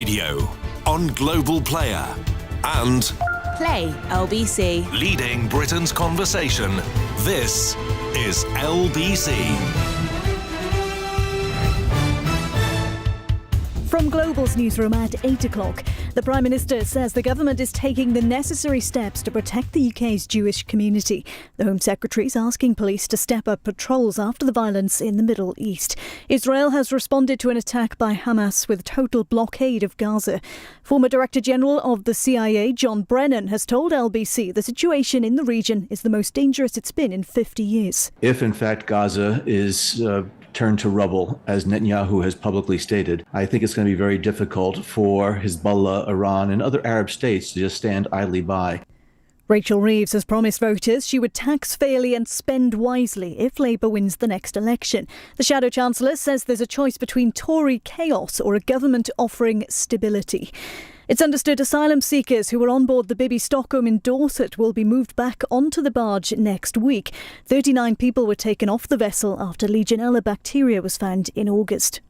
Radio on Global Player and Play LBC. Leading Britain's conversation. This is LBC. From Global's newsroom at 8 o'clock, the Prime Minister says the government is taking the necessary steps to protect the UK's Jewish community. The Home Secretary is asking police to step up patrols after the violence in the Middle East. Israel has responded to an attack by Hamas with total blockade of Gaza. Former Director General of the CIA, John Brennan, has told LBC the situation in the region is the most dangerous it's been in 50 years. If, in fact, Gaza is turned to rubble, as Netanyahu has publicly stated, I think it's going to be very difficult for Hezbollah, Iran and other Arab states to just stand idly by. Rachel Reeves has promised voters she would tax fairly and spend wisely if Labour wins the next election. The Shadow Chancellor says there's a choice between Tory chaos or a government offering stability. It's understood asylum seekers who were on board the Bibby Stockholm in Dorset will be moved back onto the barge next week. 39 people were taken off the vessel after Legionella bacteria was found in August.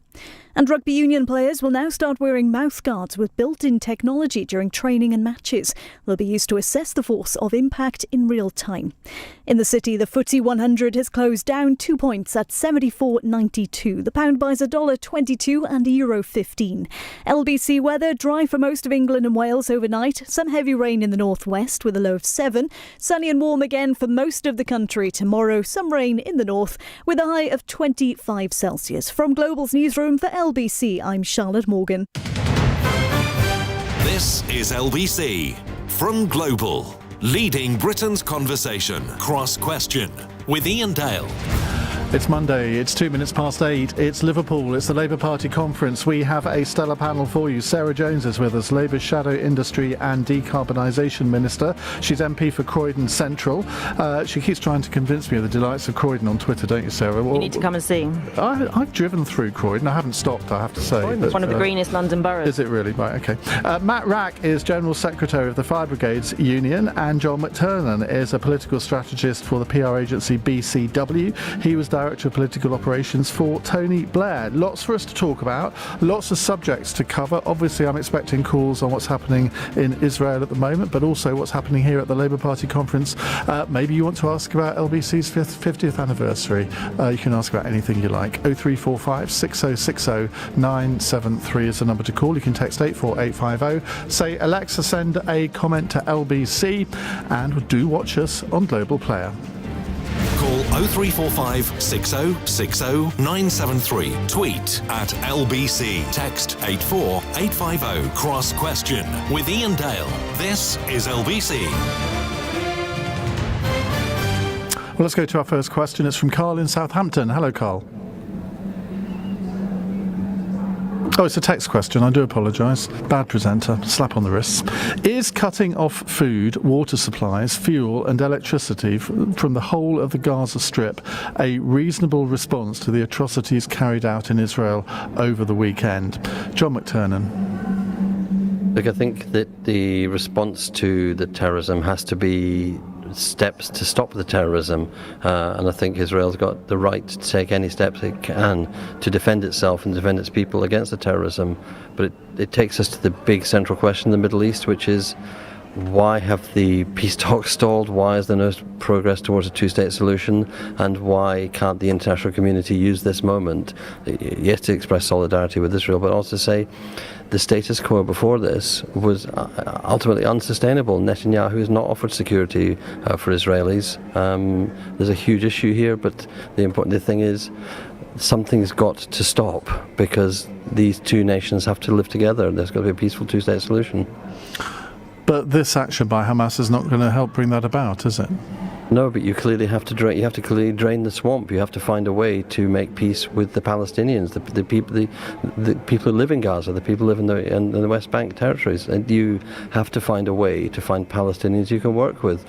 And rugby union players will now start wearing mouthguards with built-in technology during training and matches. They'll be used to assess the force of impact in real time. In the city, the FTSE 100 has closed down 2 points at 74.92. The pound buys $1.22 and €1.15. LBC weather, dry for most of England and Wales overnight. Some heavy rain in the northwest with a low of 7. Sunny and warm again for most of the country tomorrow. Some rain in the north with a high of 25 Celsius. From Global's newsroom for LBC, I'm Charlotte Morgan. This is LBC from Global. Leading Britain's conversation. Cross Question with Iain Dale. It's Monday, it's 2 minutes past 8, it's Liverpool, it's the Labour Party conference. We have a stellar panel for you. Sarah Jones is with us, Labour's Shadow Industry and Decarbonisation Minister. She's MP for Croydon Central. She keeps trying to convince me of the delights of Croydon on Twitter, don't you, Sarah? Well, you need to come and see. I've driven through Croydon, I haven't stopped, I have to say. It's one of the greenest London boroughs. Is it really? Right, OK. Matt Wrack is General Secretary of the Fire Brigades Union, and John McTernan is a political strategist for the PR agency BCW. He was Director of Political Operations for Tony Blair. Lots for us to talk about, lots of subjects to cover. Obviously, I'm expecting calls on what's happening in Israel at the moment, but also what's happening here at the Labour Party conference. Maybe you want to ask about LBC's 50th anniversary. You can ask about anything you like. 0345 6060 973 is the number to call. You can text 84850. Say, Alexa, send a comment to LBC, and do watch us on Global Player. Call 0345 6060 973. Tweet at LBC. Text 84850. Cross Question with Iain Dale. This is LBC. Well, let's go to our first question. It's from Carl in Southampton. Hello, Carl. Oh, it's a text question. I do apologise. Bad presenter. Slap on the wrists. Is cutting off food, water supplies, fuel and electricity from the whole of the Gaza Strip a reasonable response to the atrocities carried out in Israel over the weekend? John McTernan. Look, I think that the response to the terrorism has to be steps to stop the terrorism, and I think Israel's got the right to take any steps it can to defend itself and defend its people against the terrorism. But it takes us to the big central question in the Middle East, which is, why have the peace talks stalled? Why is there no progress towards a two-state solution? And why can't the international community use this moment, yes, to express solidarity with Israel, but also say the status quo before this was ultimately unsustainable. Netanyahu has not offered security for Israelis. There's a huge issue here, but the thing is, something's got to stop, because these two nations have to live together. There's got to be a peaceful two-state solution. But this action by Hamas is not going to help bring that about, is it? No, but you clearly have to drain. You have to clearly drain the swamp. You have to find a way to make peace with the Palestinians, the people who live in Gaza, the people who live in the West Bank territories, and you have to find a way to find Palestinians you can work with.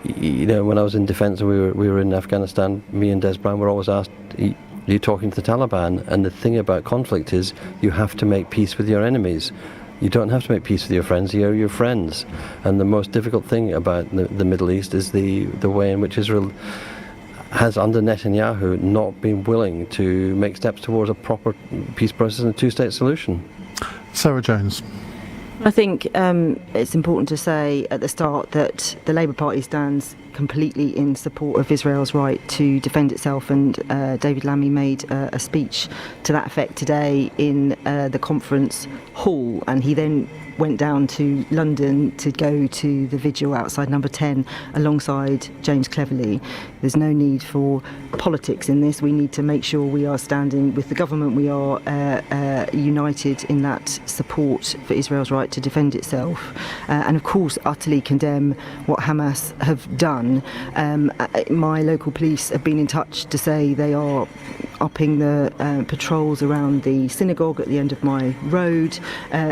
You know, when I was in defence and we were in Afghanistan, me and Des Brown were always asked, "Are you talking to the Taliban?" And the thing about conflict is, you have to make peace with your enemies. You don't have to make peace with your friends, you're your friends. And the most difficult thing about the Middle East is the way in which Israel has, under Netanyahu, not been willing to make steps towards a proper peace process and a two-state solution. Sarah Jones. I think it's important to say at the start that the Labour Party stands completely in support of Israel's right to defend itself, and David Lammy made a speech to that effect today in the conference hall, and he then went down to London to go to the vigil outside Number 10 alongside James Cleverly. There's no need for politics in this. We need to make sure we are standing with the government. We are united in that support for Israel's right to defend itself, and of course utterly condemn what Hamas have done. My local police have been in touch to say they are upping the patrols around the synagogue at the end of my road.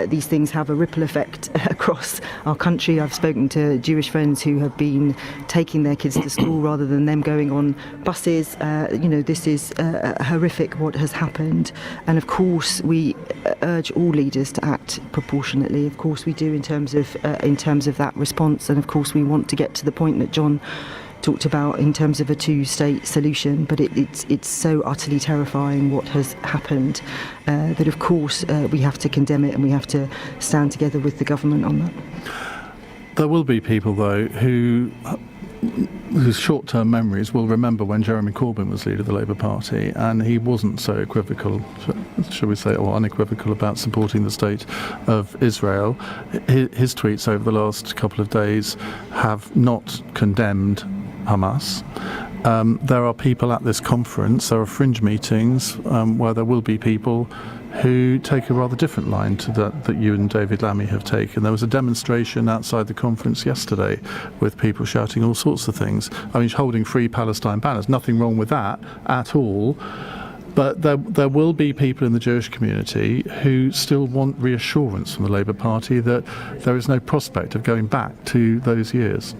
These things have a ripple effect across our country. I've spoken to Jewish friends who have been taking their kids to school rather than them going on buses. This is horrific what has happened, and of course we urge all leaders to act proportionately. Of course we do in terms of that response, and of course we want to get to the point that John talked about in terms of a two-state solution, but it's so utterly terrifying what has happened that of course we have to condemn it, and we have to stand together with the government on that. There will be people though whose short-term memories will remember when Jeremy Corbyn was leader of the Labour Party, and he wasn't so equivocal, shall we say, or unequivocal about supporting the state of Israel. His tweets over the last couple of days have not condemned Hamas. There are people at this conference, there are fringe meetings where there will be people who take a rather different line to that you and David Lammy have taken. There was a demonstration outside the conference yesterday with people shouting all sorts of things. I mean, holding Free Palestine banners, nothing wrong with that at all. But there will be people in the Jewish community who still want reassurance from the Labour Party that there is no prospect of going back to those years.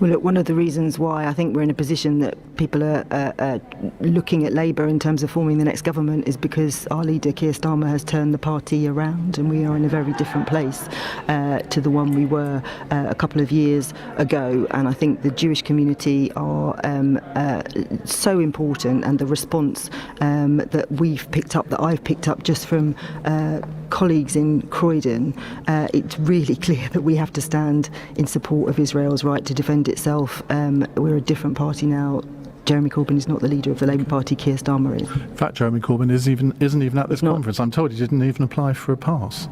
Well, look, one of the reasons why I think we're in a position that people are looking at Labour in terms of forming the next government is because our leader, Keir Starmer, has turned the party around, and we are in a very different place to the one we were a couple of years ago. And I think the Jewish community are so important, and the response that we've picked up, that I've picked up just from colleagues in Croydon, it's really clear that we have to stand in support of Israel's right to defend itself. We're a different party now. Jeremy Corbyn is not the leader of the Labour Party, Keir Starmer is. In fact, Jeremy Corbyn isn't even at this conference. I'm told he didn't even apply for a pass,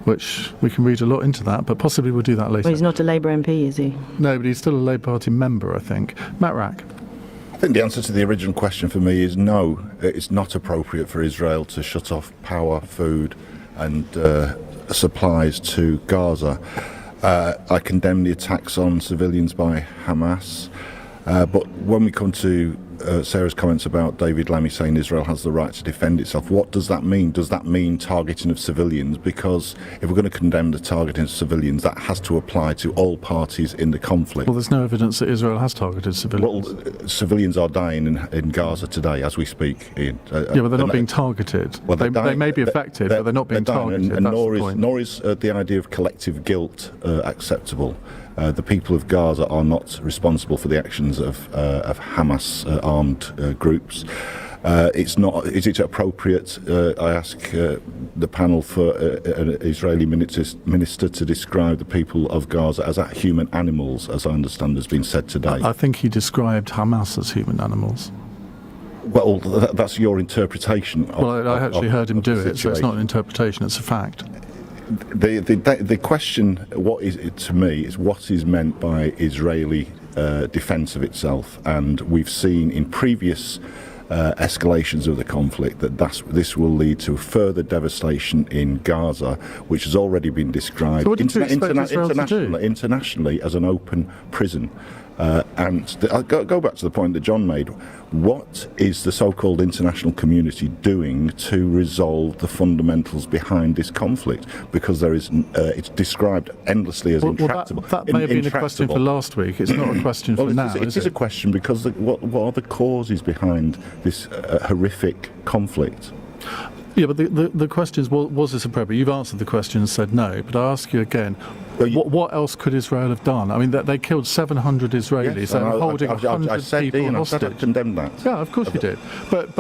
which we can read a lot into that, but possibly we'll do that later. Well, he's not a Labour MP, is he? No, but he's still a Labour Party member, I think. Matt Wrack. I think the answer to the original question for me is no. It's not appropriate for Israel to shut off power, food and supplies to Gaza. I condemn the attacks on civilians by Hamas. But when we come to Sarah's comments about David Lammy saying Israel has the right to defend itself, what does that mean? Does that mean targeting of civilians? Because if we're going to condemn the targeting of civilians, that has to apply to all parties in the conflict. Well, there's no evidence that Israel has targeted civilians. Well, civilians are dying in Gaza today as we speak, Ian. Yeah, but they're not being targeted. Well, they may be affected, but they're not being targeted. And nor is the idea of collective guilt acceptable. The people of Gaza are not responsible for the actions of Hamas armed groups. It's not. Is it appropriate? I ask the panel for an Israeli minister to describe the people of Gaza as human animals, as I understand has been said today. I think he described Hamas as human animals. Well, that's your interpretation. I actually heard him do it, so it's not an interpretation; it's a fact. The question, to me, is what is meant by Israeli defence of itself, and we've seen in previous escalations of the conflict that this will lead to further devastation in Gaza, which has already been described internationally as an open prison. I'll go back to the point that John made. What is the so-called international community doing to resolve the fundamentals behind this conflict? Because it's described endlessly as intractable. That may have been a question for last week. It's not a question for now. It is a question because what are the causes behind this horrific conflict? Yeah, but the question is, was this appropriate? You've answered the question and said no, but I ask you again, what else could Israel have done? I mean, they killed 700 Israelis. Yes, they were holding 100 people hostage. I condemned that. Yeah, of course you did. But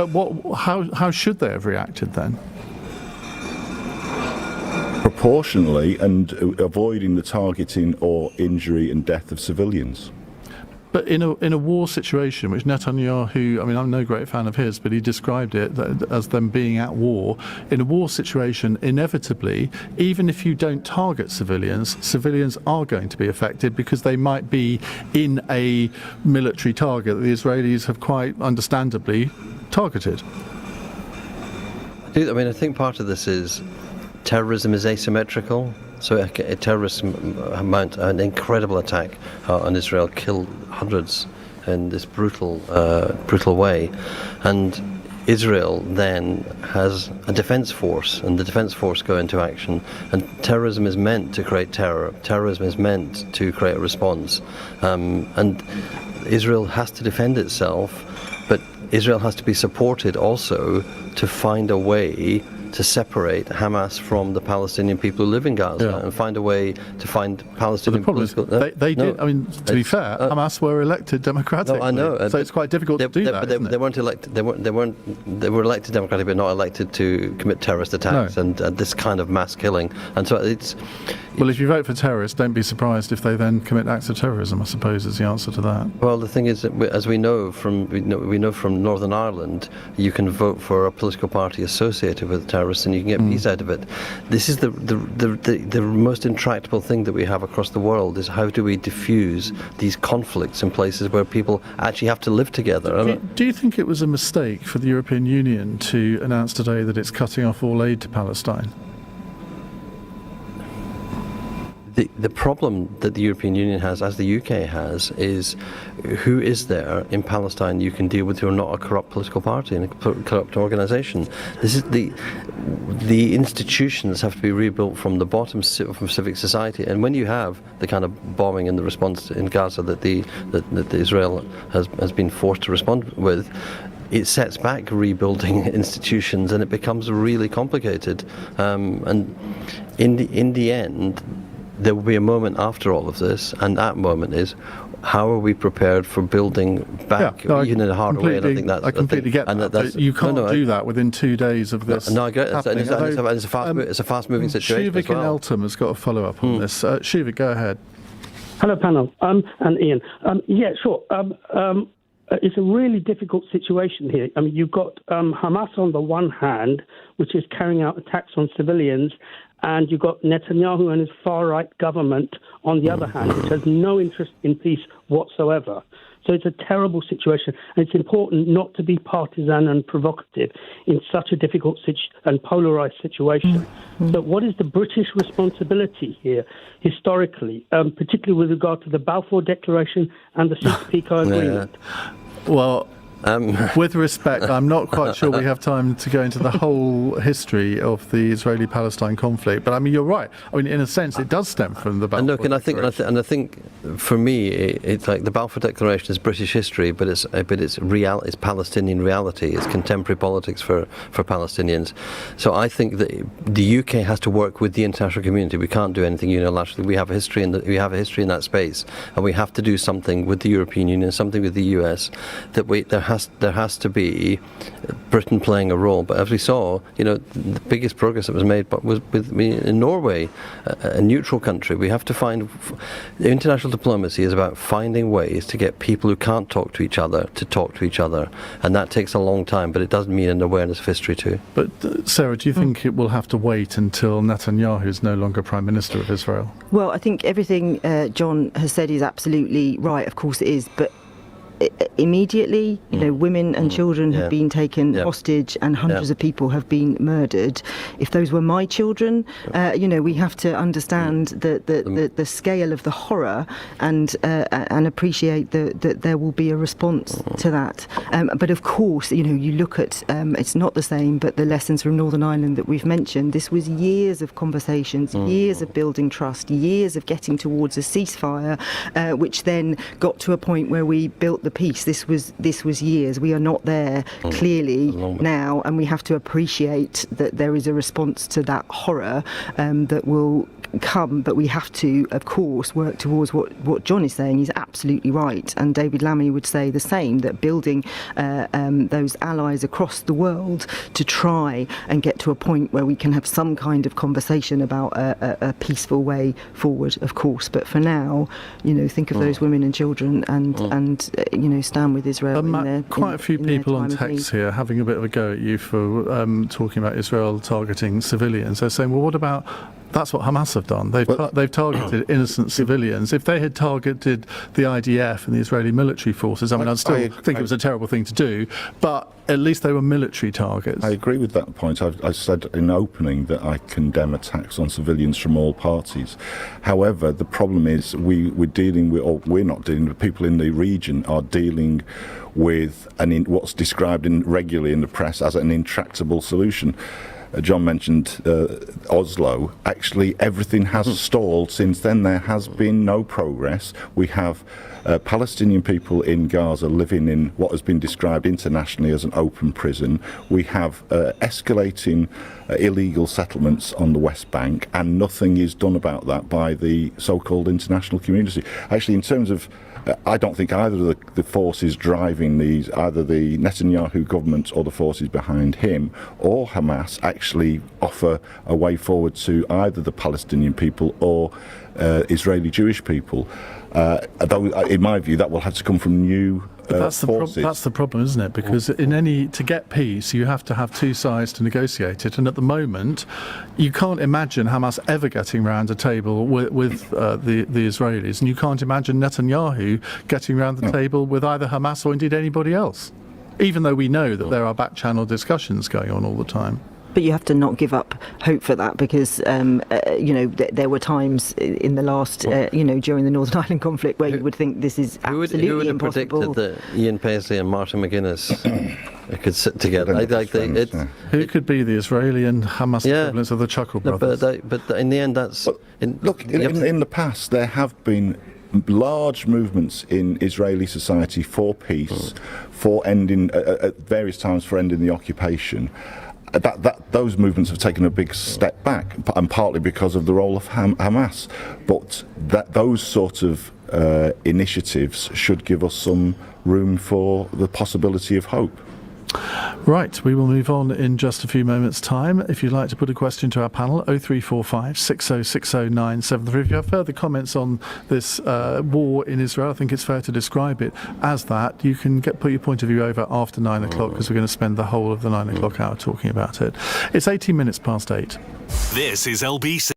how should they have reacted then? proportionally and avoiding the targeting or injury and death of civilians. But in a war situation, which Netanyahu, I mean, I'm no great fan of his, but he described it as them being at war. In a war situation, inevitably, even if you don't target civilians, civilians are going to be affected because they might be in a military target that the Israelis have quite understandably targeted. I think part of this is terrorism is asymmetrical. So a terrorist mount an incredible attack on Israel, killed hundreds in this brutal way, and Israel then has a defence force, and the defence force go into action. And terrorism is meant to create terror. Terrorism is meant to create a response, and Israel has to defend itself, but Israel has to be supported also to find a way to separate Hamas from the Palestinian people who live in Gaza, and find a way to find Palestinian political... They did. I mean, to be fair, Hamas were elected democratically. No, I know. So it's quite difficult to do that. They weren't elected. They were elected democratically, but not elected to commit terrorist attacks and this kind of mass killing. And so it's... Well, if you vote for terrorists, don't be surprised if they then commit acts of terrorism, I suppose, is the answer to that. Well, the thing is that, as we know from Northern Ireland, you can vote for a political party associated with terrorists and you can get peace out of it. This is the most intractable thing that we have across the world, is how do we diffuse these conflicts in places where people actually have to live together. Do you think it was a mistake for the European Union to announce today that it's cutting off all aid to Palestine? The problem that the European Union has, as the UK has, is who is there in Palestine you can deal with who are not a corrupt political party and a corrupt organisation. This is the institutions have to be rebuilt from the bottom, from civic society. And when you have the kind of bombing and the response in Gaza that Israel has been forced to respond with, it sets back rebuilding institutions and it becomes really complicated. And in the end, there will be a moment after all of this, and that moment is, how are we prepared for building back, even in a harder way? And I completely get that. You can't do that within 2 days of this. No, I get it. It's a fast-moving situation as well. Shuvik in Eltham has got a follow-up on this. Shuvik, go ahead. Hello, panel, and Ian. Yeah, sure. It's a really difficult situation here. I mean, you've got Hamas on the one hand, which is carrying out attacks on civilians, and you've got Netanyahu and his far-right government on the other hand, which has no interest in peace whatsoever. So it's a terrible situation, and it's important not to be partisan and provocative in such a difficult and polarised situation. So what is the British responsibility here, historically, particularly with regard to the Balfour Declaration and the Sykes-Picot Agreement? Well, with respect, I'm not quite sure we have time to go into the whole history of the Israeli-Palestine conflict. But I mean, you're right. I mean, in a sense, it does stem from the Balfour Declaration. I think, for me, it's like the Balfour Declaration is British history, but it's Palestinian reality. It's contemporary politics for Palestinians. So I think that the UK has to work with the international community. We can't do anything unilaterally. We have a history in that space, and we have to do something with the European Union, something with the US. There has to be Britain playing a role. But as we saw, the biggest progress that was made was in Norway, a neutral country. We have to find international diplomacy is about finding ways to get people who can't talk to each other to talk to each other, and that takes a long time. But it does mean an awareness of history too. But Sarah, do you think it will have to wait until Netanyahu is no longer Prime Minister of Israel? Well, I think everything John has said is absolutely right. Of course it is, but immediately, women and children have been taken hostage and hundreds of people have been murdered. If those were my children, we have to understand the scale of the horror and appreciate that there will be a response to that. But of course, you look at, it's not the same, but the lessons from Northern Ireland that we've mentioned, this was years of conversations, years of building trust, years of getting towards a ceasefire, which then got to a point where we built the peace. This was years. We are not there clearly now, and we have to appreciate that there is a response to that horror that will come, but we have to, of course, work towards what John is saying. He's absolutely right, and David Lammy would say the same, that building those allies across the world to try and get to a point where we can have some kind of conversation about a peaceful way forward, of course. But for now, think of those women and children and stand with Israel. Quite a few people on text here having a bit of a go at you for talking about Israel targeting civilians. They're saying, well, what about... That's what Hamas have done. They've targeted innocent civilians. If they had targeted the IDF and the Israeli military forces, I'd still think it was a terrible thing to do, but at least they were military targets. I agree with that point. I said in opening that I condemn attacks on civilians from all parties. However, the problem is we're not dealing with, people in the region are dealing with what's described regularly in the press as an intractable solution. John mentioned Oslo. Actually, everything has stalled since then. There has been no progress. We have Palestinian people in Gaza living in what has been described internationally as an open prison. We have escalating illegal settlements on the West Bank, and nothing is done about that by the so-called international community. Actually, in terms of I don't think either of the forces driving these, either the Netanyahu government or the forces behind him or Hamas, actually offer a way forward to either the Palestinian people or Israeli Jewish people. Though, in my view, that will have to come from new that's forces. That's the problem, isn't it? Because to get peace, you have to have two sides to negotiate it. And at the moment, you can't imagine Hamas ever getting round a table with the Israelis. And you can't imagine Netanyahu getting round the table with either Hamas or indeed anybody else. Even though we know that there are back-channel discussions going on all the time. But you have to not give up hope for that, because there were times in the last during the Northern Ireland conflict where you would think this is absolutely who would have impossible. predicted that Ian Paisley and Martin McGuinness could sit together? Who could be the Israeli and Hamas equivalents of the Chuckle brothers? But in the end, that's... In the past, there have been large movements in Israeli society for peace, for ending, at various times, for ending the occupation. Those movements have taken a big step back, and partly because of the role of Hamas. But those sort of initiatives should give us some room for the possibility of hope. Right, we will move on in just a few moments' time. If you'd like to put a question to our panel, 0345 6060973. If you have further comments on this war in Israel, I think it's fair to describe it as that. You can put your point of view over after 9 o'clock, because we're going to spend the whole of the 9 o'clock hour talking about it. It's 18 minutes past 8. This is LBC.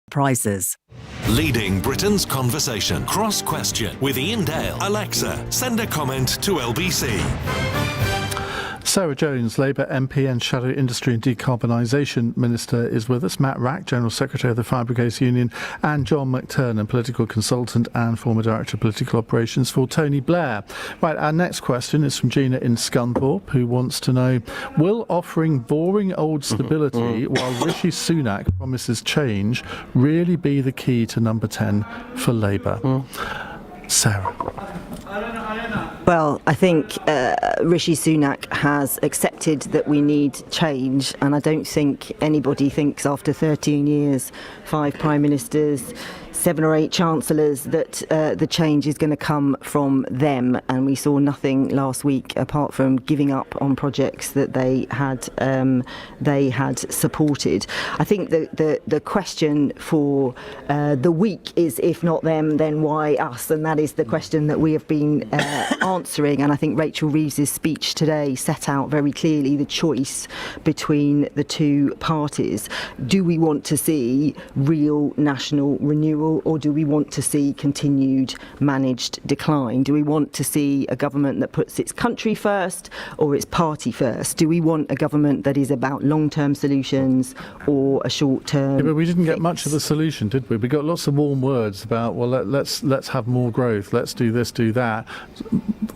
prizes. Leading Britain's conversation. Cross Question with Iain Dale. Alexa, send a comment to LBC. Sarah Jones, Labour MP and Shadow Industry and Decarbonisation Minister, is with us. Matt Wrack, General Secretary of the Fire Brigades Union, and John McTernan, political consultant and former Director of Political Operations for Tony Blair. Right, our next question is from Gina in Scunthorpe, who wants to know, will offering boring old stability while Rishi Sunak promises change really be the key to number 10 for Labour? Sarah. Well, I think Rishi Sunak has accepted that we need change, and I don't think anybody thinks after 13 years, 5 prime ministers, 7 or 8 chancellors, that the change is going to come from them. And we saw nothing last week apart from giving up on projects that they had supported. I think the question for the week is, if not them, then why us? And that is the question that we have been answering. And I think Rachel Reeves's speech today set out very clearly the choice between the two parties. Do we want to see real national renewal, or do we want to see continued managed decline? Do we want to see a government that puts its country first or its party first? Do we want a government that is about long-term solutions or a short-term but we didn't fix? get much of a solution, did we? We got lots of warm words about, well, let's have more growth, let's do this, do that,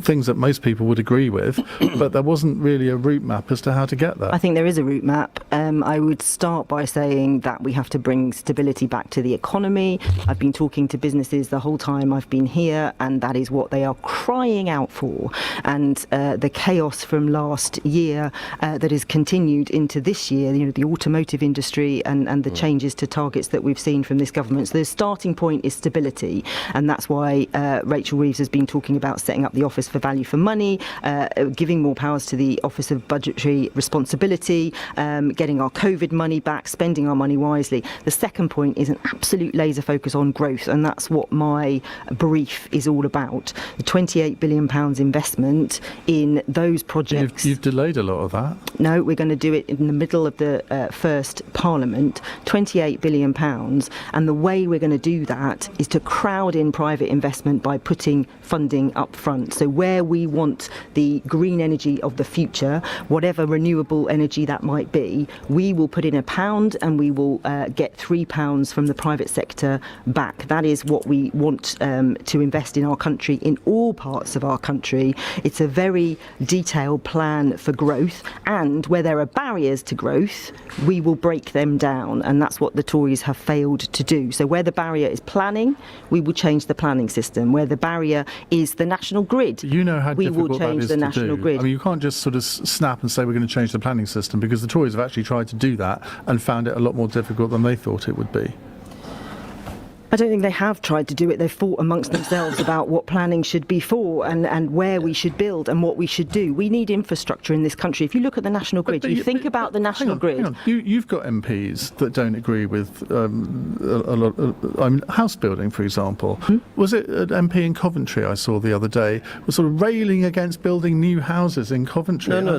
things that most people would agree with, but there wasn't really a route map as to how to get there. I think there is a route map. I would start by saying that we have to bring stability back to the economy. I've been talking to businesses the whole time I've been here, and that is what they are crying out for. And the chaos from last year that has continued into this year, the automotive industry and the changes to targets that we've seen from this government. So the starting point is stability, and that's why Rachel Reeves has been talking about setting up the Office for Value for Money, giving more powers to the Office of Budgetary Responsibility, getting our COVID money back, spending our money wisely. The second point is an absolute laser focus on growth, and that's what my brief is all about. The £28 billion investment in those projects. You've delayed a lot of that. No, we're going to do it in the middle of the first Parliament, £28 billion, and the way we're going to do that is to crowd in private investment by putting funding up front. So where we want the green energy of the future, whatever renewable energy that might be, we will put in £1 and we will get £3 from the private sector back. That is what we want to invest in our country, in all parts of our country. It's a very detailed plan for growth, and where there are barriers to growth, we will break them down, and that's what the Tories have failed to do. So where the barrier is planning, we will change the planning system. Where the barrier is the national grid, you know how we difficult will change the national grid. I mean, you can't just sort of snap and say we're going to change the planning system, because the Tories have actually tried to do that and found it a lot more difficult than they thought it would be. I don't think they have tried to do it. They've fought amongst themselves about what planning should be for and where we should build and what we should do. We need infrastructure in this country. If you look at the national grid, think about the national grid. Hang on. You've got MPs that don't agree with a lot. House building, for example. Was it an MP in Coventry I saw the other day was sort of railing against building new houses in Coventry? No.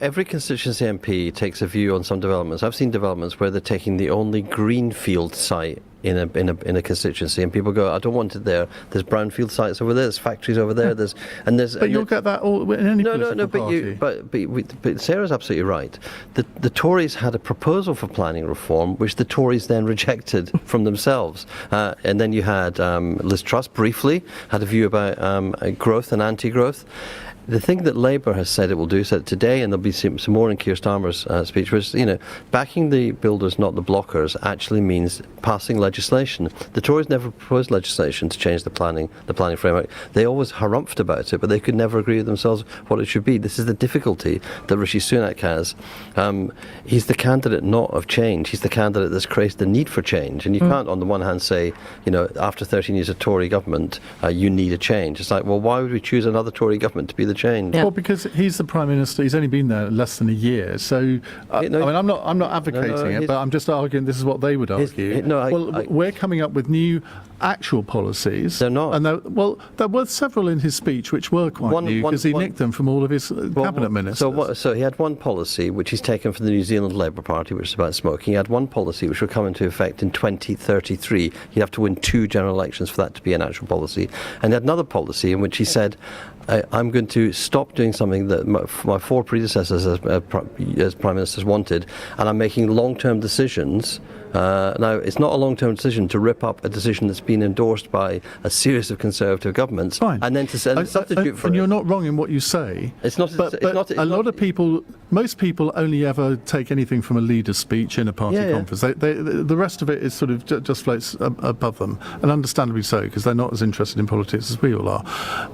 Every constituency MP takes a view on some developments. I've seen developments where they're taking the only greenfield site in a constituency, and people go, I don't want it there. There's brownfield sites over there. There's factories over there. But you'll get that all in any political party. But Sarah's absolutely right. The Tories had a proposal for planning reform, which the Tories then rejected from themselves. And then you had Liz Truss briefly had a view about growth and anti-growth. The thing that Labour has said it will do, said today, and there'll be some more in Keir Starmer's speech, was, backing the builders, not the blockers, actually means passing legislation. The Tories never proposed legislation to change the planning framework. They always harumphed about it, but they could never agree with themselves what it should be. This is the difficulty that Rishi Sunak has. He's the candidate not of change. He's the candidate that's created the need for change. And you can't, on the one hand, say, after 13 years of Tory government, you need a change. It's like, well, why would we choose another Tory government to be the the change. Well, because he's the Prime Minister, he's only been there less than a year, so I'm not advocating it, but I'm just arguing this is what they would argue. We're coming up with new actual policies. They're not. And there were several in his speech which were quite new, because he nicked them from all of his cabinet ministers. So he had one policy which he's taken from the New Zealand Labour Party, which is about smoking. He had one policy which will come into effect in 2033. You'd have to win 2 general elections for that to be an actual policy. And he had another policy in which he said, I'm going to stop doing something that my 4 predecessors as Prime Ministers wanted, and I'm making long-term decisions. Now, it's not a long-term decision to rip up a decision that's been endorsed by a series of Conservative governments, and then to substitute for it. And you're not wrong in what you say. It's not. A lot of people, most people only ever take anything from a leader's speech in a party conference. The rest of it is sort of just floats above them, and understandably so, because they're not as interested in politics as we all are.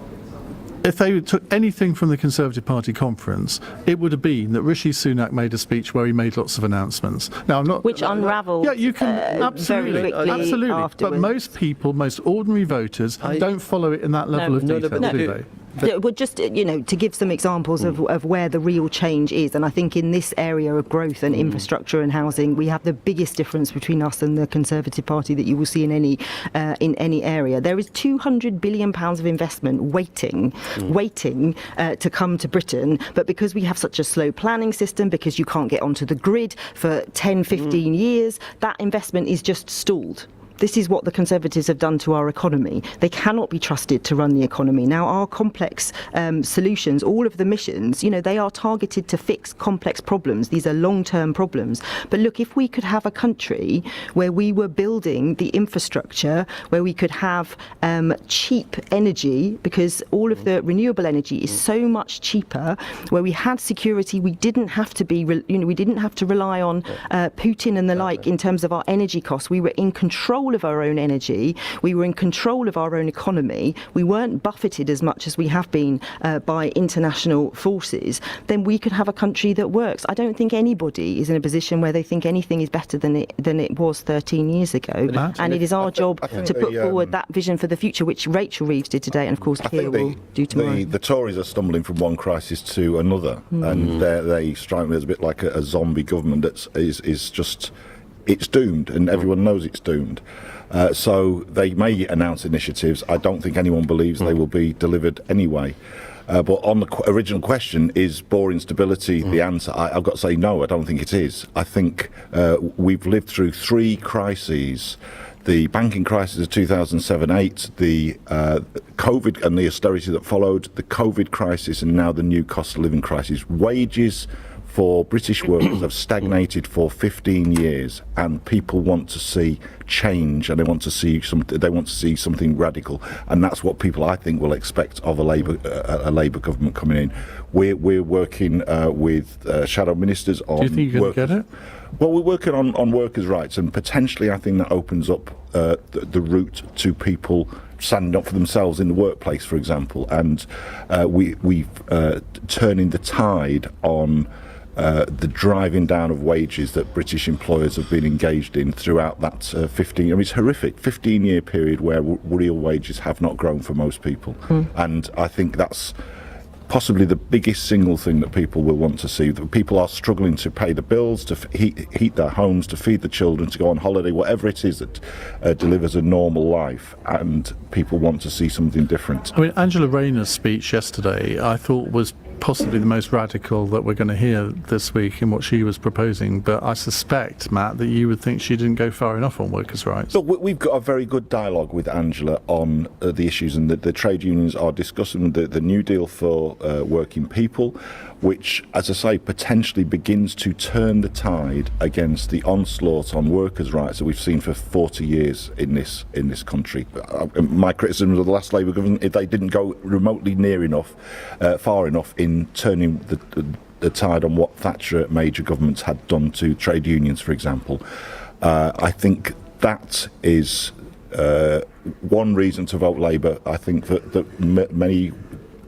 If they took anything from the Conservative Party conference, it would have been that Rishi Sunak made a speech where he made lots of announcements. Now, I'm not. Which unravelled. Yeah, you can absolutely. But most people, most ordinary voters, don't follow it in that level of detail, do they? Well, just to give some examples of where the real change is, and I think in this area of growth and infrastructure and housing, we have the biggest difference between us and the Conservative Party that you will see in any area. There is £200 billion of investment waiting to come to Britain, but because we have such a slow planning system, because you can't get onto the grid for 10, 15 years, that investment is just stalled. This is what the Conservatives have done to our economy. They cannot be trusted to run the economy. Now, our complex solutions, all of the missions, they are targeted to fix complex problems. These are long-term problems. But look, if we could have a country where we were building the infrastructure, where we could have cheap energy, because all of the renewable energy is so much cheaper, where we had security, we didn't have to we didn't have to rely on Putin and the like in terms of our energy costs. We were in control of our own energy, we were in control of our own economy, we weren't buffeted as much as we have been by international forces, then we could have a country that works. I don't think anybody is in a position where they think anything is better than it was 13 years ago, and it is our job to put forward that vision for the future, which Rachel Reeves did today, and of course Keir will do tomorrow. The Tories are stumbling from one crisis to another, and they strike me as a bit like a zombie government that is just... It's doomed, and everyone knows it's doomed. So they may announce initiatives. I don't think anyone believes they will be delivered anyway. But on the original question, is boring stability the answer? I've got to say no, I don't think it is. I think we've lived through 3 crises. The banking crisis of 2007-8, the COVID and the austerity that followed, the COVID crisis, and now the new cost of living crisis. Wages for British workers have stagnated for 15 years, and people want to see change, and they want to see something radical, and that's what people, I think, will expect of a Labour government coming in. We're working with shadow ministers on. Do you think you're going to get it? Well, we're working on workers' rights, and potentially I think that opens up the route to people standing up for themselves in the workplace, for example, and we've turning the tide on the driving down of wages that British employers have been engaged in throughout that 15, it's horrific, 15-year period where real wages have not grown for most people. And I think that's possibly the biggest single thing that people will want to see. That people are struggling to pay the bills, to heat their homes, to feed the children, to go on holiday, whatever it is that delivers a normal life, and people want to see something different. I mean, Angela Rayner's speech yesterday, I thought, was possibly the most radical that we're going to hear this week in what she was proposing, but I suspect, Matt, that you would think she didn't go far enough on workers' rights. Look, we've got a very good dialogue with Angela on the issues, and the trade unions are discussing the New Deal for working people, which, as I say, potentially begins to turn the tide against the onslaught on workers' rights that we've seen for 40 years in this country. My criticism of the last Labour government, if they didn't go remotely far enough in turning the tide on what Thatcher major governments had done to trade unions, for example. I think that is one reason to vote Labour. I think that many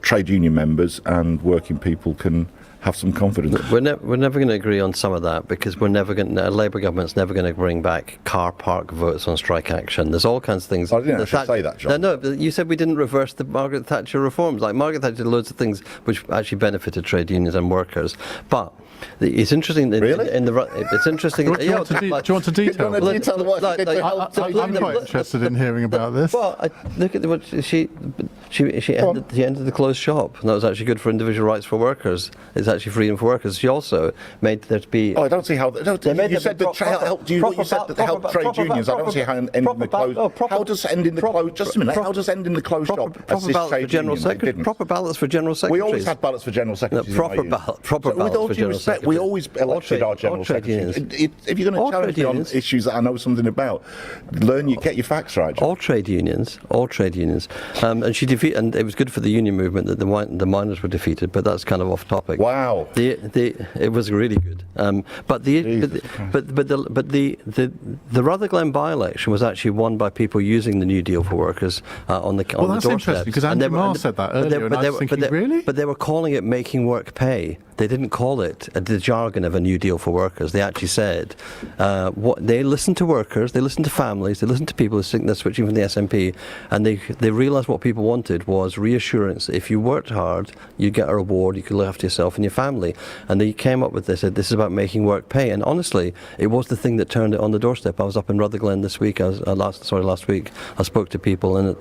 trade union members and working people can have some confidence. We're never going to agree on some of that, because a Labour government's never going to bring back car park votes on strike action. There's all kinds of things. I didn't actually say that, John. No, you said we didn't reverse the Margaret Thatcher reforms. Like, Margaret Thatcher did loads of things which actually benefited trade unions and workers. But it's interesting. Really? It's interesting. Do you want to detail? I'm quite interested in hearing about this. Well, look at what she ended the closed shop, and that was actually good for individual rights for workers. It's actually freedom for workers. She also made there to be. Oh, I don't see how. You said that helped trade unions. I don't see how ending the closed. How does ending the closed? Just a minute. How does ending the closed shop assist trade unions? Proper ballots for general secretaries. We always had ballots for general secretaries. Proper ballots for general secretaries. We always elected our general secretaries. If you're going to challenge me on issues that I know something about, get your facts right, John. All trade unions, and she defeated, and it was good for the union movement that the miners were defeated. But that's kind of off topic. Wow, it was really good. But the Rutherglen by-election was actually won by people using the New Deal for Workers on the doorsteps. That's interesting, because Andy Marr said that earlier, and I was thinking, really? But they were calling it making work pay. They didn't call it the jargon of a New Deal for Workers. They actually said what they listened to workers, they listened to families, they listened to people who think they're switching from the SNP, and they realised what people wanted was reassurance. If you worked hard, you'd get a reward, you could look after yourself and your family. And they came up with this. Said this is about making work pay. And honestly, it was the thing that turned it on the doorstep. I was up in Rutherglen this week. Last week. I spoke to people, and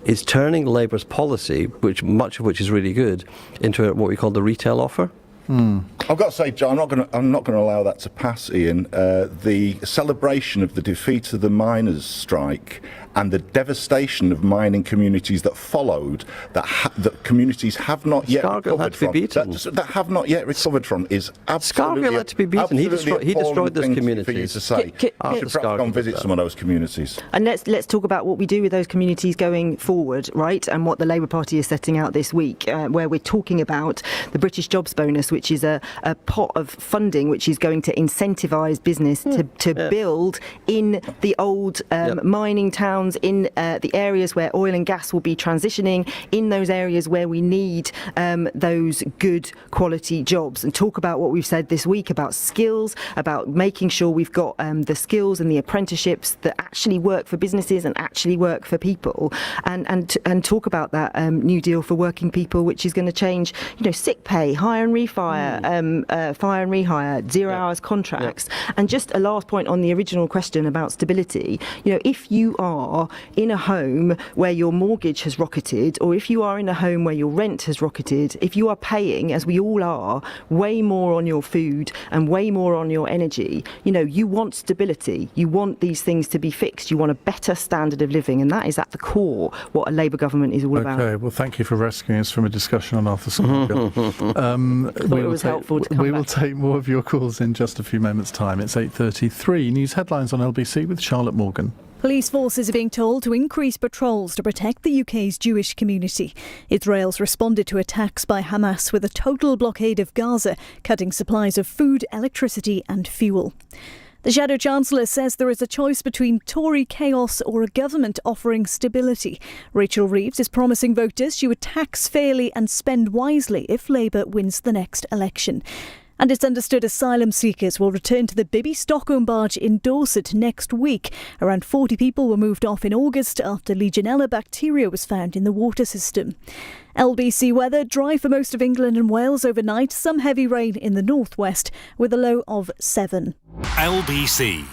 it's turning Labour's policy, much of which is really good, into what we call the retail offer. I've got to say, John, I'm not going to allow that to pass, Ian. The celebration of the defeat of the miners' strike and the devastation of mining communities that followed, that communities have not yet recovered from, that have not yet recovered from, is absolutely. Scargill had to be beaten. He destroyed those communities. For you to say, you should perhaps go and visit some of those communities. And let's talk about what we do with those communities going forward, right? And what the Labour Party is setting out this week, where we're talking about the British Jobs Bonus, which is a pot of funding which is going to incentivise business to build in the old mining towns, in the areas where oil and gas will be transitioning, in those areas where we need those good quality jobs, and talk about what we've said this week about skills, about making sure we've got the skills and the apprenticeships that actually work for businesses and actually work for people, and talk about that New Deal for working people, which is going to change, sick pay, hire and refire, fire and rehire, 0 hours contracts. And just a last point on the original question about stability. If you are in a home where your mortgage has rocketed, or if you are in a home where your rent has rocketed, if you are paying, as we all are, way more on your food and way more on your energy, you want stability. You want these things to be fixed. You want a better standard of living, and that is at the core what a Labour government is all about. Okay, well, thank you for rescuing us from a discussion on Arthur Scargill. We will take more of your calls in just a few moments' time. It's 8:33. News headlines on LBC with Charlotte Morgan. Police forces are being told to increase patrols to protect the UK's Jewish community. Israel's responded to attacks by Hamas with a total blockade of Gaza, cutting supplies of food, electricity and fuel. The Shadow Chancellor says there is a choice between Tory chaos or a government offering stability. Rachel Reeves is promising voters she would tax fairly and spend wisely if Labour wins the next election. And it's understood asylum seekers will return to the Bibby Stockholm barge in Dorset next week. Around 40 people were moved off in August after Legionella bacteria was found in the water system. LBC weather, dry for most of England and Wales overnight. Some heavy rain in the northwest with a low of 7. LBC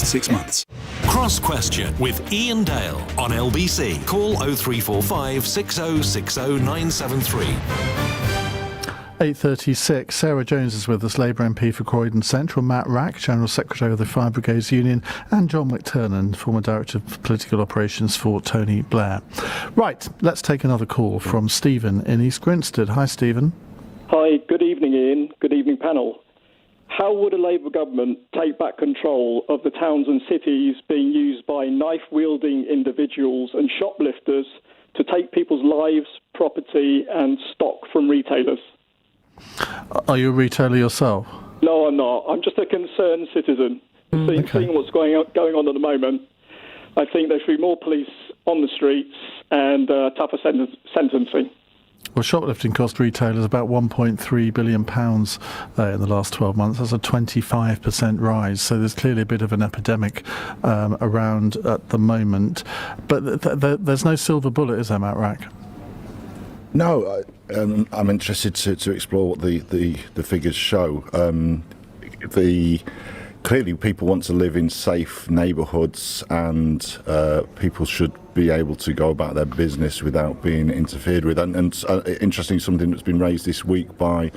last 6 months. Cross Question with Iain Dale on LBC. Call 0345 6060 973. 8:36. Sarah Jones is with us, Labour MP for Croydon Central, Matt Wrack, General Secretary of the Fire Brigades Union, and John McTernan, former Director of Political Operations for Tony Blair. Right, let's take another call from Stephen in East Grinstead. Hi, Stephen. Hi, good evening, Ian. Good evening, panel. How would a Labour government take back control of the towns and cities being used by knife-wielding individuals and shoplifters to take people's lives, property and stock from retailers? Are you a retailer yourself? No, I'm not. I'm just a concerned citizen. Seeing what's going on at the moment, I think there should be more police on the streets and tougher sentencing. Well, shoplifting cost retailers about £1.3 billion in the last 12 months. That's a 25% rise. So there's clearly a bit of an epidemic around at the moment. But there's no silver bullet, is there, Matt Wrack? No, I'm interested to explore what the figures show. Clearly people want to live in safe neighbourhoods, and people should be able to go about their business without being interfered with. And interesting, something that's been raised this week by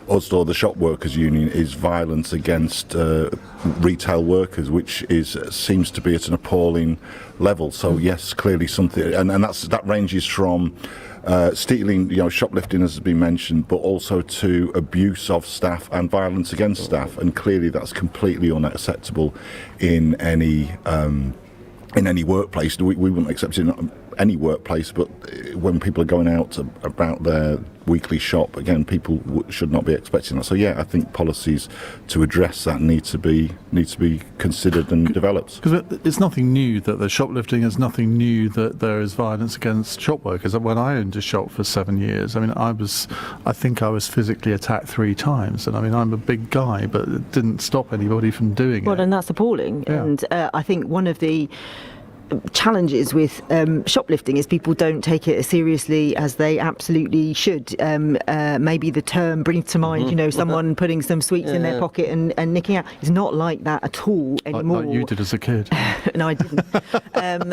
USDAW, the Shop Workers Union, is violence against retail workers, which seems to be at an appalling level. So yes, clearly something, and that ranges from stealing, shoplifting as has been mentioned, but also to abuse of staff and violence against staff, and clearly that's completely unacceptable in any workplace. We wouldn't accept it in any workplace, but when people are going out about their weekly shop, again, people should not be expecting that. So yeah, I think policies to address that need to be considered and developed. Because it's nothing new that there's shoplifting. It's nothing new that there is violence against shop workers. When I owned a shop for 7 years, I think I was physically attacked 3 times, and I'm a big guy, but it didn't stop anybody from doing it. Well, and that's appalling. Yeah. And I think one of the challenges with shoplifting is people don't take it as seriously as they absolutely should. Maybe the term brings to mind, someone putting some sweets in their pocket and nicking out. It's not like that at all anymore. Like you did as a kid. No, I didn't.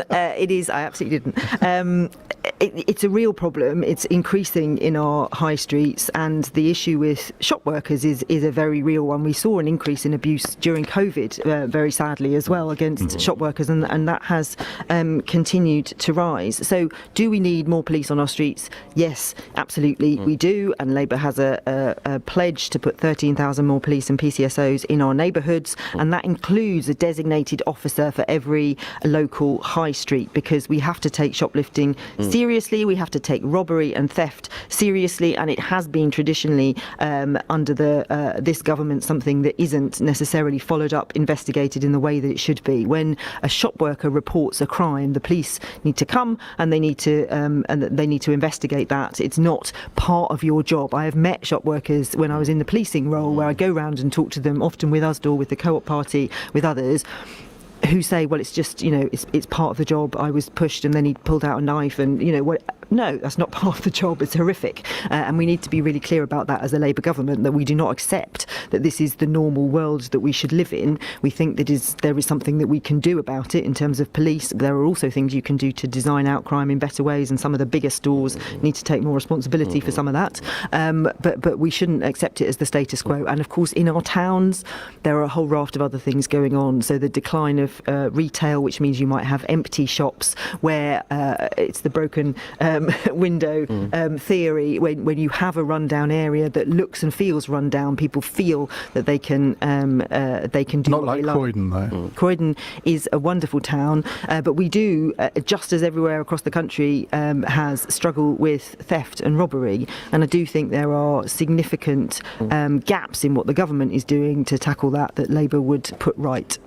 It is. I absolutely didn't. It's a real problem. It's increasing in our high streets, and the issue with shop workers is a very real one. We saw an increase in abuse during COVID, very sadly as well, against shop workers, and that has continued to rise. So do we need more police on our streets? Yes, absolutely we do, and Labour has a pledge to put 13,000 more police and PCSOs in our neighbourhoods, and that includes a designated officer for every local high street, because we have to take shoplifting seriously, we have to take robbery and theft seriously, and it has been traditionally under this government something that isn't necessarily followed up, investigated in the way that it should be. When a shop worker reports a crime, the police need to come and they need to investigate that. It's not part of your job. I have met shop workers when I was in the policing role, where I go round and talk to them, often with USDAW, with the Co-op Party, with others, who say, well, it's just, it's part of the job. I was pushed and then he pulled out a knife and, no, that's not part of the job. It's horrific. And we need to be really clear about that as a Labour government, that we do not accept that this is the normal world that we should live in. We think that there is something that we can do about it in terms of police. There are also things you can do to design out crime in better ways, and some of the bigger stores need to take more responsibility for some of that. But we shouldn't accept it as the status quo. And of course, in our towns, there are a whole raft of other things going on. So the decline of retail, which means you might have empty shops where it's the broken window theory. When you have a rundown area that looks and feels rundown, people feel that they can do not what like they like. Croydon, though. Croydon is a wonderful town, but we do, just as everywhere across the country, has struggle with theft and robbery, and I do think there are significant gaps in what the government is doing to tackle that Labour would put right.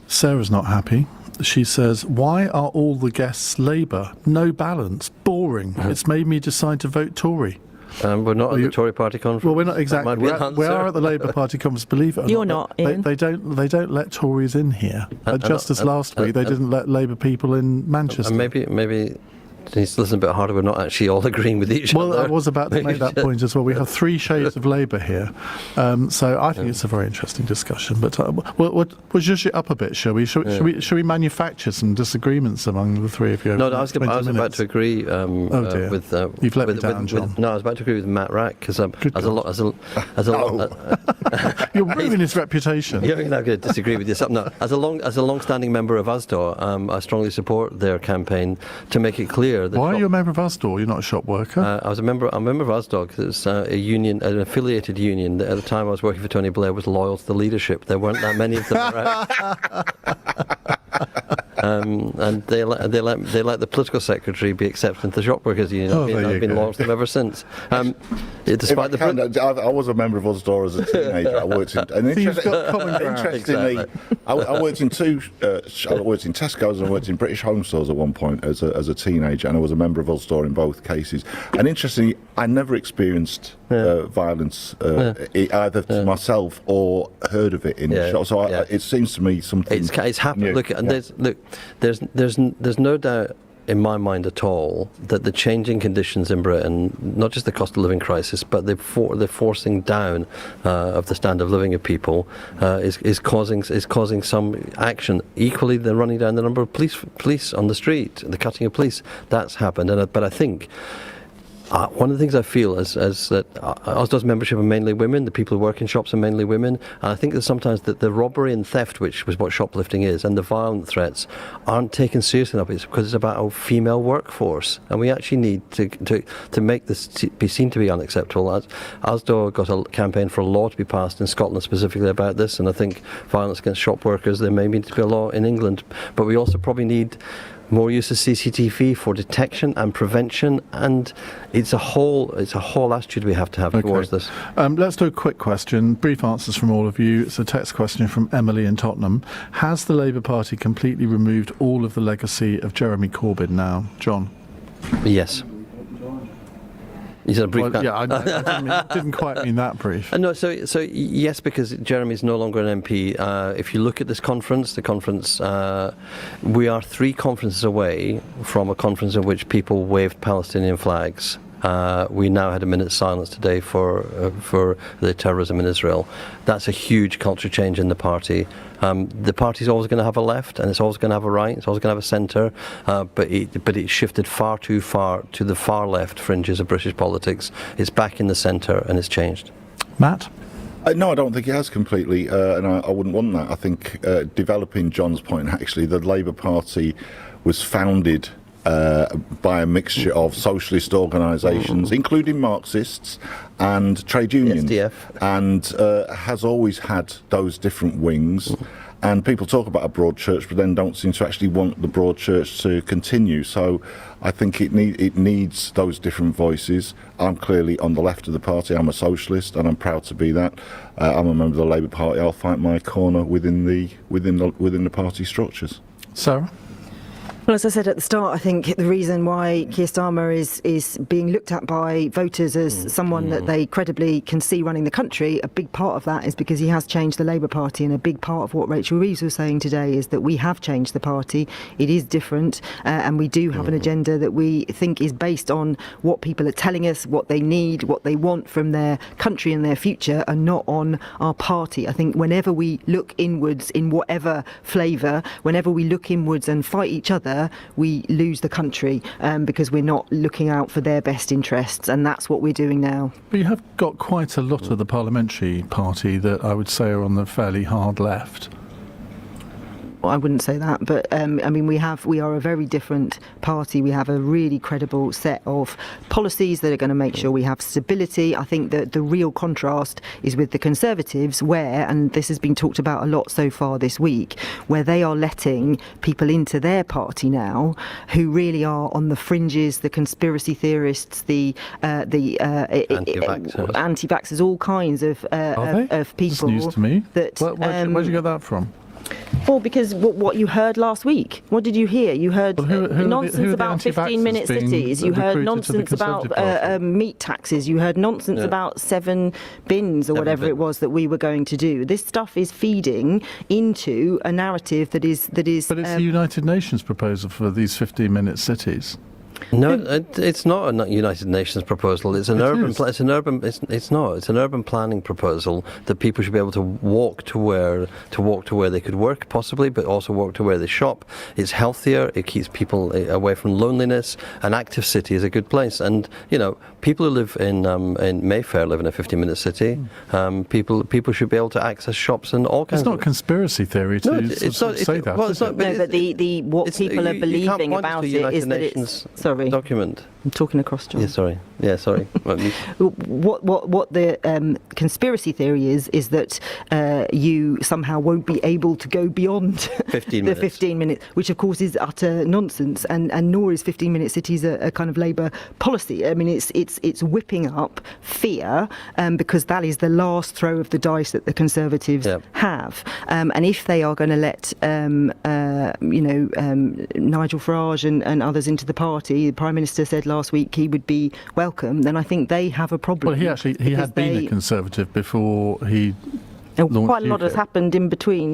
Sarah's not happy. She says, why are all the guests Labour? No balance. Boring. It's made me decide to vote Tory. We're not at the Tory party conference. Well, we're not exactly. We are at the Labour Party conference, believe it or not. You're not, Ian. They don't let Tories in here. Just as last week, they didn't let Labour people in Manchester. Maybe needs to listen a bit harder. We're not actually all agreeing with each other. Well, I was about to make that point as well. We have three shades of Labour here, so I think it's a very interesting discussion. But we'll zhuzh it up a bit, shall we? Shall we manufacture some disagreements among the three of you? No, I was about to agree. With you've let me down, John. No, I was about to agree with Matt Wrack because you're ruining his reputation. You're not going to disagree with yourself. No, as a long-standing member of USDAW, I strongly support their campaign to make it clear that. Why are you a member of USDAW? You're not a shop worker. I'm a member of USDAW because it's a union, an affiliated union that at the time I was working for Tony Blair was loyal to the leadership. There weren't that many of them around. And they let the political secretary be accepted into the shop workers union. I've been loyal to them ever since. Despite I was a member of USDAW as a teenager. I worked interestingly, I worked in two. I worked in Tesco's and I worked in British Home Stores at one point as a teenager, and I was a member of USDAW in both cases. And interestingly, I never experienced violence either to myself or heard of it in the shop. So it seems to me something. It's happened. New. There's no doubt in my mind at all that the changing conditions in Britain, not just the cost of living crisis, but the forcing down of the standard of living of people is causing some action. Equally, they're running down the number of police on the street, the cutting of police. That's happened, but I think. One of the things I feel is that USDAW's membership are mainly women, the people who work in shops are mainly women, and I think that sometimes the robbery and theft, which was what shoplifting is, and the violent threats aren't taken seriously enough. It's because it's about a female workforce, and we actually need to make this be seen to be unacceptable. USDAW got a campaign for a law to be passed in Scotland specifically about this, and I think violence against shop workers, there may need to be a law in England, but we also probably need more use of CCTV for detection and prevention, and it's a whole attitude we have to have towards this. Let's do a quick question, brief answers from all of you. It's a text question from Emily in Tottenham. Has the Labour Party completely removed all of the legacy of Jeremy Corbyn now? John? Yes. Is it a brief? I didn't quite mean that brief. No, so yes, because Jeremy's no longer an MP. If you look at this conference, we are 3 conferences away from a conference in which people waved Palestinian flags. We now had a minute's silence today for the terrorism in Israel. That's a huge culture change in the party. The party's always going to have a left, and it's always going to have a right. It's always going to have a centre, but it shifted far too far to the far left fringes of British politics. It's back in the centre, and it's changed. Matt? No, I don't think it has completely, and I wouldn't want that. I think, developing John's point, actually, the Labour Party was founded by a mixture of socialist organisations, including Marxists and trade unions, SDF. And has always had those different wings. And people talk about a broad church, but then don't seem to actually want the broad church to continue. So I think it needs those different voices. I'm clearly on the left of the party. I'm a socialist, and I'm proud to be that. I'm a member of the Labour Party. I'll fight my corner within the party structures. Sarah? Well, as I said at the start, I think the reason why Keir Starmer is being looked at by voters as someone that they credibly can see running the country, a big part of that is because he has changed the Labour Party, and a big part of what Rachel Reeves was saying today is that we have changed the party. It is different, and we do have an agenda that we think is based on what people are telling us, what they need, what they want from their country and their future, and not on our party. I think whenever we look inwards in whatever flavour, whenever we look inwards and fight each other, we lose the country because we're not looking out for their best interests, and that's what we're doing now. But you have got quite a lot of the parliamentary party that I would say are on the fairly hard left. I wouldn't say that, but I mean, we are a very different party. We have a really credible set of policies that are going to make sure we have stability. I think that the real contrast is with the Conservatives, where, and this has been talked about a lot so far this week, where they are letting people into their party now who really are on the fringes, the conspiracy theorists, the anti-vaxxers, all kinds of people. It's news to me. Where'd you get that from? Well, because what you heard last week, what did you hear? You heard nonsense about 15-minute cities. You heard nonsense about meat taxes. You heard nonsense about 7 bins or whatever it was that we were going to do. This stuff is feeding into a narrative that is. But it's the United Nations proposal for these 15-minute cities. No, it's not a United Nations proposal. It's an urban planning proposal that people should be able to walk to where they could work, possibly, but also walk to where they shop. It's healthier. It keeps people away from loneliness. An active city is a good place, and people who live in Mayfair live in a 15-minute city. People should be able to access shops and all kinds. It's not say that. Well, it's not. But what people are believing about it is that it's. Sorry. Document. I'm talking across, John. Yeah, sorry. What the conspiracy theory is that you somehow won't be able to go beyond 15 the 15 minutes, which of course is utter nonsense, and nor is 15-minute cities a kind of Labour policy. I mean, it's whipping up fear because that is the last throw of the dice that the Conservatives have, and if they are going to let Nigel Farage and others into the party, the Prime Minister said last week he would be welcome, then I think they have a problem. Well, he had been a Conservative before he quite a lot has happened in between,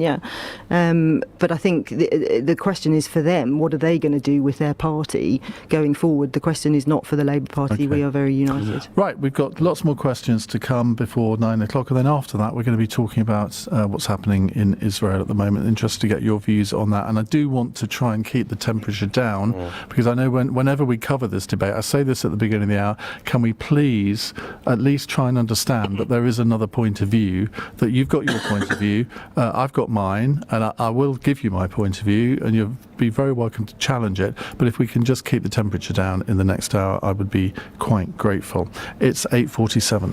but I think the question is for them, what are they going to do with their party going forward? The question is not for the Labour Party. Okay. We are very united. Right, we've got lots more questions to come before 9 o'clock, and then after that we're going to be talking about what's happening in Israel at the moment. Interested to get your views on that, and I do want to try and keep the temperature down because I know whenever we cover this debate, I say this at the beginning of the hour, can we please at least try and understand that there is another point of view, that you've got your point of view, I've got mine, and I will give you my point of view, and you'll be very welcome to challenge it. But if we can just keep the temperature down in the next hour, I would be quite grateful. It's 8:47.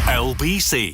LBC.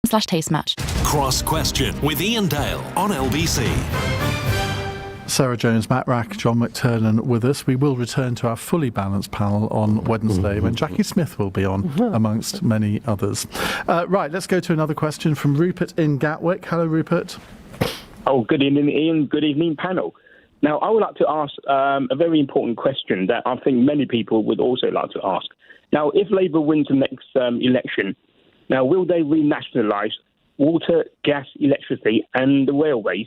/taste match. Cross Question with Iain Dale on LBC. Sarah Jones, Matt Wrack, John McTernan with us. We will return to our fully balanced panel on Wednesday when Jackie Smith will be on, amongst many others. Right, let's go to another question from Rupert in Gatwick. Hello, Rupert. Oh, good evening, Ian. Good evening, panel. Now, I would like to ask a very important question that I think many people would also like to ask. Now, if Labour wins the next election, now, will they renationalise water, gas, electricity and the railways?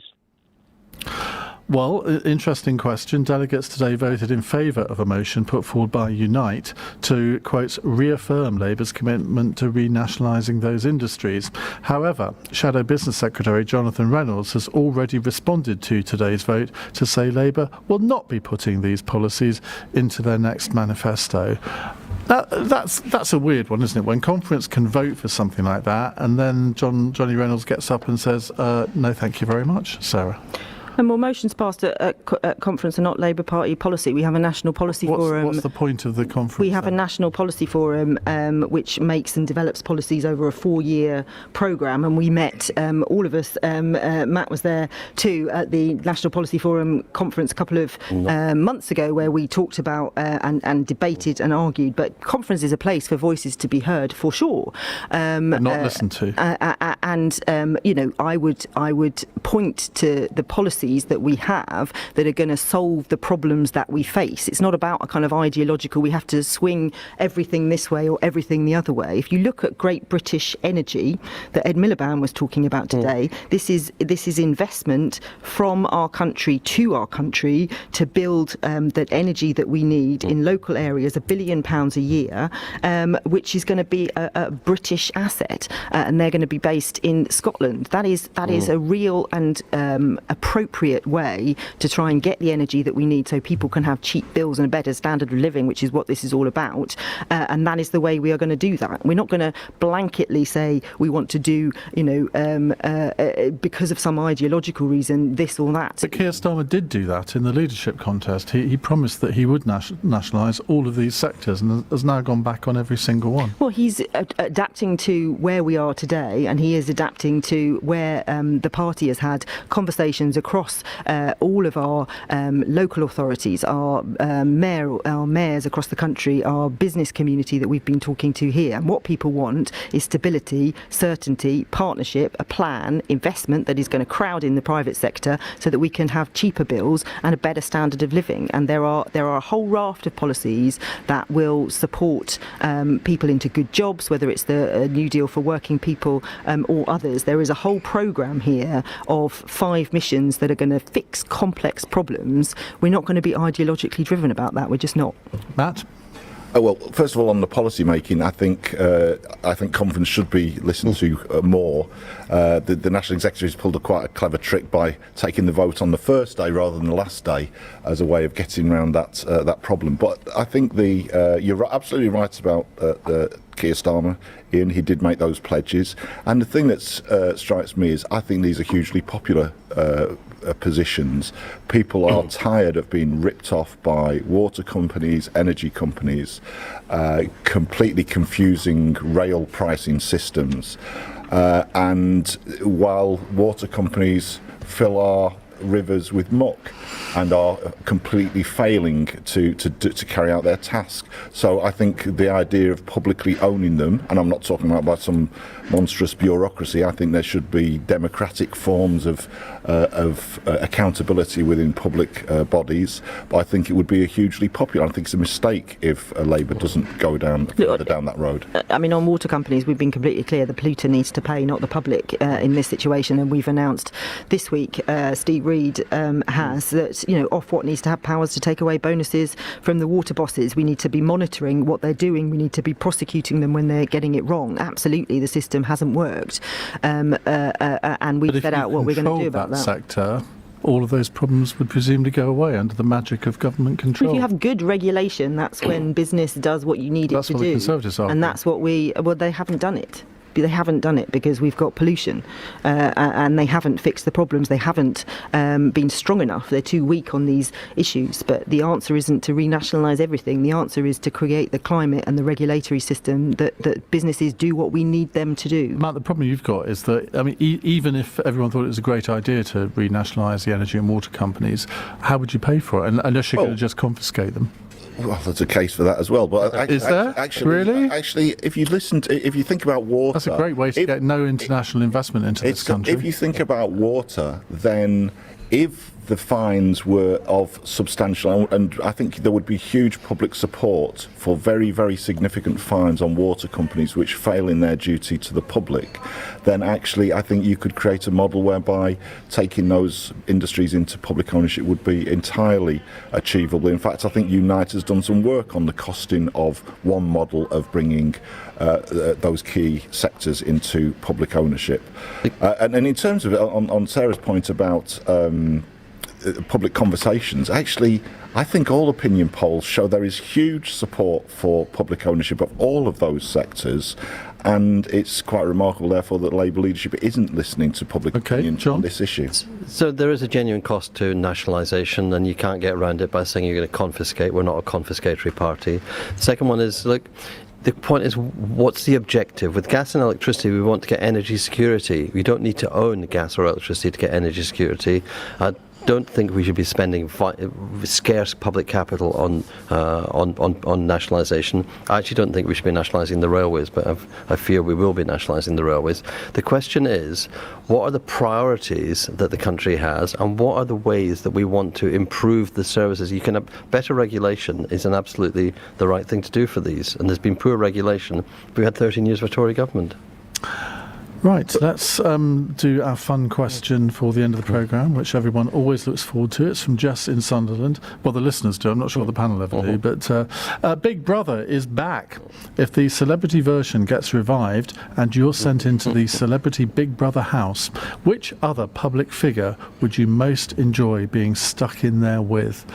Well, interesting question. Delegates today voted in favour of a motion put forward by Unite to, quote, reaffirm Labour's commitment to renationalising those industries. However, Shadow Business Secretary Jonathan Reynolds has already responded to today's vote to say Labour will not be putting these policies into their next manifesto. That's a weird one, isn't it? When Conference can vote for something like that, and then Johnny Reynolds gets up and says, no, thank you very much, Sarah. And well, motions passed at Conference are not Labour Party policy. We have a national policy forum. What's the point of the conference? We have a national policy forum which makes and develops policies over a 4-year programme, and we met, all of us, Matt was there too, at the National Policy Forum conference a couple of months ago, where we talked about and debated and argued. But conference is a place for voices to be heard, for sure. But not listened to. I would point to the policies that we have that are going to solve the problems that we face. It's not about a kind of ideological, we have to swing everything this way or everything the other way. If you look at Great British Energy that Ed Miliband was talking about today, this is investment from our country to our country to build that energy that we need in local areas, £1 billion a year, which is going to be a British asset, and they're going to be based in Scotland. That is a real and appropriate way to try and get the energy that we need so people can have cheap bills and a better standard of living, which is what this is all about. And that is the way we are going to do that. We're not going to blanketly say we want to do, because of some ideological reason, this or that. But Keir Starmer did do that in the leadership contest. He promised that he would nationalise all of these sectors and has now gone back on every single one. Well, he's adapting to where we are today, and he is adapting to where the party has had conversations across all of our local authorities, our mayors across the country, our business community that we've been talking to here. And what people want is stability, certainty, partnership, a plan, investment that is going to crowd in the private sector so that we can have cheaper bills and a better standard of living. And there are a whole raft of policies that will support people into good jobs, whether it's the New Deal for working people or others. There is a whole programme here of 5 missions that are going to fix complex problems. We're not going to be ideologically driven about that. We're just not. Matt? Well, first of all, on the policy making, I think Conference should be listened to more. The National Executive has pulled quite a clever trick by taking the vote on the first day rather than the last day as a way of getting around that problem. But I think you're absolutely right about Keir Starmer. Iain, he did make those pledges. And the thing that strikes me is I think these are hugely popular positions. People are tired of being ripped off by water companies, energy companies, completely confusing rail pricing systems. And while water companies fill our rivers with muck and are completely failing to carry out their task. So I think the idea of publicly owning them, and I'm not talking about by some monstrous bureaucracy, I think there should be democratic forms of accountability within public bodies, but I think it would be a hugely popular. I think it's a mistake if Labour doesn't go down that road. I mean, on water companies, we've been completely clear the polluter needs to pay, not the public, in this situation, and we've announced this week, Steve Reid has, that Ofwat needs to have powers to take away bonuses from the water bosses. We need to be monitoring what they're doing. We need to be prosecuting them when they're getting it wrong. Absolutely, the system hasn't worked, and we've set out what we're going to do about that. Sector, all of those problems would presumably go away under the magic of government control. If you have good regulation, that's when business does what you need it to do. That's what the Conservatives are. And that's what they haven't done it. They haven't done it because we've got pollution, and they haven't fixed the problems. They haven't been strong enough. They're too weak on these issues. But the answer isn't to renationalise everything. The answer is to create the climate and the regulatory system that businesses do what we need them to do. Matt, the problem you've got is that, I mean, even if everyone thought it was a great idea to renationalise the energy and water companies, how would you pay for it? Unless you're going to just confiscate them. Well, there's a case for that as well. But is there? Actually, if you think about water, that's a great way to get no international investment into this country. If you think about water, then if the fines were of substantial, and I think there would be huge public support for very, very significant fines on water companies which fail in their duty to the public, then actually I think you could create a model whereby taking those industries into public ownership would be entirely achievable. In fact, I think Unite has done some work on the costing of one model of bringing those key sectors into public ownership. And in terms of, on Sarah's point about public conversations, actually I think all opinion polls show there is huge support for public ownership of all of those sectors, and it's quite remarkable therefore that Labour leadership isn't listening to public opinion on this issue. So there is a genuine cost to nationalisation, and you can't get around it by saying you're going to confiscate. We're not a confiscatory party. The second one is, look, the point is, what's the objective? With gas and electricity, we want to get energy security. We don't need to own gas or electricity to get energy security. I don't think we should be spending scarce public capital on nationalisation. I actually don't think we should be nationalising the railways, but I fear we will be nationalising the railways. The question is, what are the priorities that the country has, and what are the ways that we want to improve the services? Better regulation is absolutely the right thing to do for these, and there's been poor regulation. We had 13 years of a Tory government. Right, let's do our fun question for the end of the programme, which everyone always looks forward to. It's from Jess in Sunderland. Well, the listeners do. I'm not sure the panel ever do. But Big Brother is back. If the celebrity version gets revived and you're sent into the celebrity Big Brother house, which other public figure would you most enjoy being stuck in there with?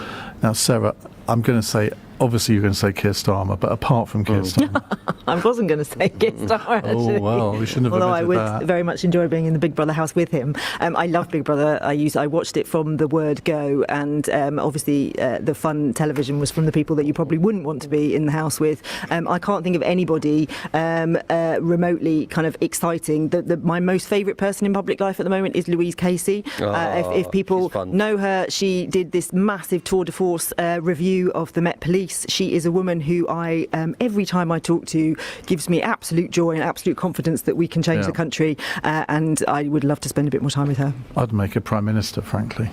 Now, Sarah, I'm going to say, obviously you're going to say Keir Starmer, but apart from Keir Starmer. I wasn't going to say Keir Starmer, actually. Oh, well, we shouldn't have Although I would that. very much enjoy being in the Big Brother house with him. I love Big Brother. I watched it from the word go, and obviously the fun television was from the people that you probably wouldn't want to be in the house with. I can't think of anybody remotely kind of exciting. My most favourite person in public life at the moment is Louise Casey. If people know her, she did this massive tour de force review of the Met Police. She is a woman who I, every time I talk to, gives me absolute joy and absolute confidence that we can change the country, and I would love to spend a bit more time with her. I'd make her Prime Minister, frankly.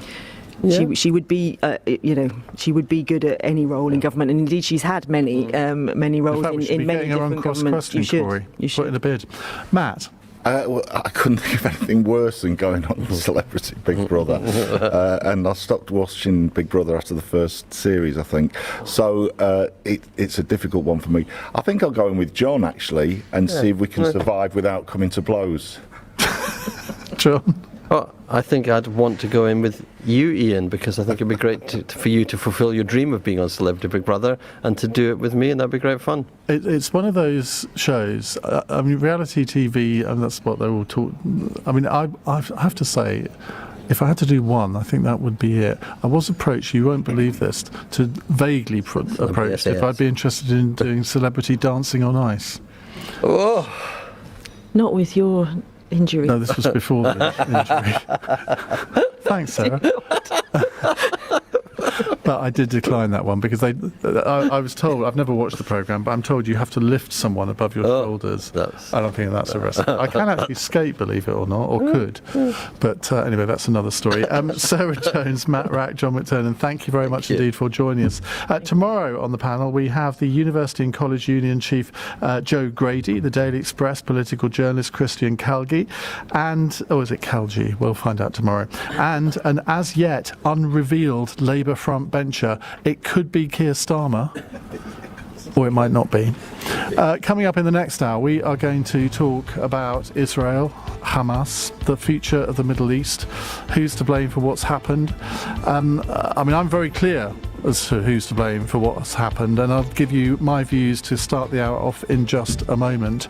Yeah. She would be, she would be good at any role in government, and indeed she's had many roles in many different governments. You should. Put in a bid. Matt. Well, I couldn't think of anything worse than going on Celebrity Big Brother, and I stopped watching Big Brother after the first series, I think. So it's a difficult one for me. I think I'll go in with John, actually, and see if we can survive without coming to blows. John? Well, I think I'd want to go in with you, Iain, because I think it'd be great for you to fulfil your dream of being on Celebrity Big Brother and to do it with me, and that'd be great fun. It's one of those shows, I mean, reality TV, and that's what they're all taught. I mean, I have to say, if I had to do one, I think that would be it. I was approached, you won't believe this, to vaguely approach if I'd be interested in doing celebrity dancing on ice. Oh. Not with your injury. No, this was before the injury. Thanks, Sarah. But I did decline that one because I was told, I've never watched the programme, but I'm told you have to lift someone above your shoulders. I don't think that's a recipe. I can actually skate, believe it or not, or could. But anyway, that's another story. Sarah Jones, Matt Wrack, John McTernan, thank you very much indeed for joining us. Tomorrow on the panel, we have the University and College Union Chief Joe Grady, the Daily Express political journalist Christian Calgi, and, is it Calgi? We'll find out tomorrow. And an as yet unrevealed Labour front bencher. It could be Keir Starmer, or it might not be. Coming up in the next hour, we are going to talk about Israel, Hamas, the future of the Middle East, who's to blame for what's happened. I'm very clear as to who's to blame for what's happened, and I'll give you my views to start the hour off in just a moment.